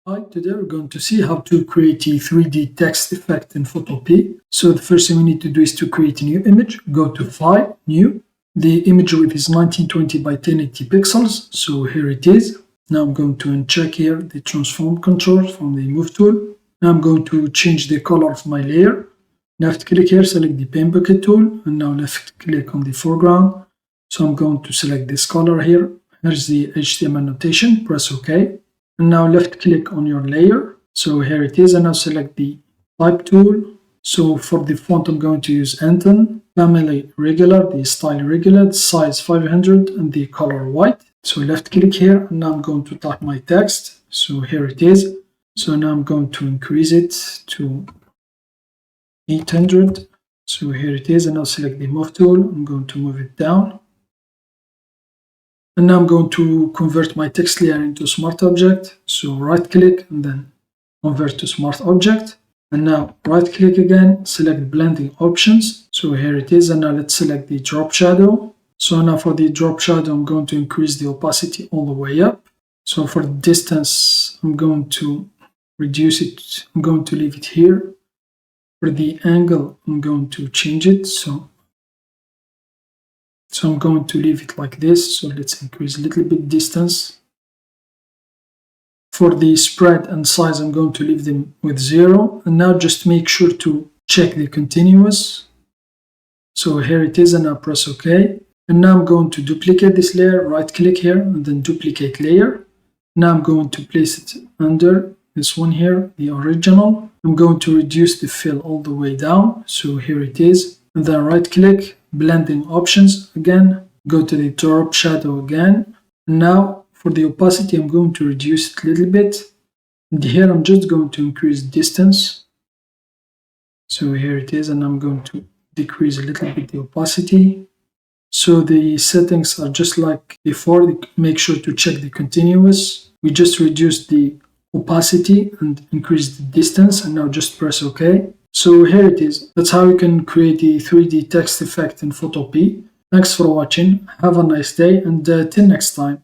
Hi, today we're going to see how to create a 3D text effect in Photopea. So the first thing we need to do is to create a new image. Go to File, New. The image width is 1920 by 1080 pixels. So here it is. Now I'm going to uncheck here the transform control from the Move tool. Now I'm going to change the color of my layer. Left click here, select the pen bucket tool, and now left click on the foreground. So I'm going to select this color here. Here's the HTML notation, press OK. And now left click on your layer. So here it is, and now select the type tool. So for the font I'm going to use Anton, family regular, the style regular, the size 500 and the color white. So left click here, and now I'm going to type my text. So here it is. So now I'm going to increase it to 800. So here it is, and now select the move tool. I'm going to move it down. And now I'm going to convert my text layer into smart object. So right click and then convert to smart object. And now right click again, select blending options. So here it is, and now let's select the drop shadow. So now for the drop shadow, I'm going to increase the opacity all the way up. So for the distance, I'm going to reduce it. I'm going to leave it here. For the angle, I'm going to change it. So I'm going to leave it like this. So let's increase a little bit distance. For the spread and size, I'm going to leave them with 0. And now just make sure to check the continuous. So here it is, and now press OK. And now I'm going to duplicate this layer, right click here and then duplicate layer. Now I'm going to place it under this one here, the original. I'm going to reduce the fill all the way down. So here it is. And then right click, blending options again, go to the drop shadow again. And now for the opacity, I'm going to reduce it a little bit. And here I'm just going to increase distance. So here it is, and I'm going to decrease a little bit the opacity. So the settings are just like before. Make sure to check the continuous. We just reduced the opacity and increased the distance, and now just press OK. So here it is. That's how you can create a 3D text effect in Photopea. Thanks for watching. Have a nice day, and till next time.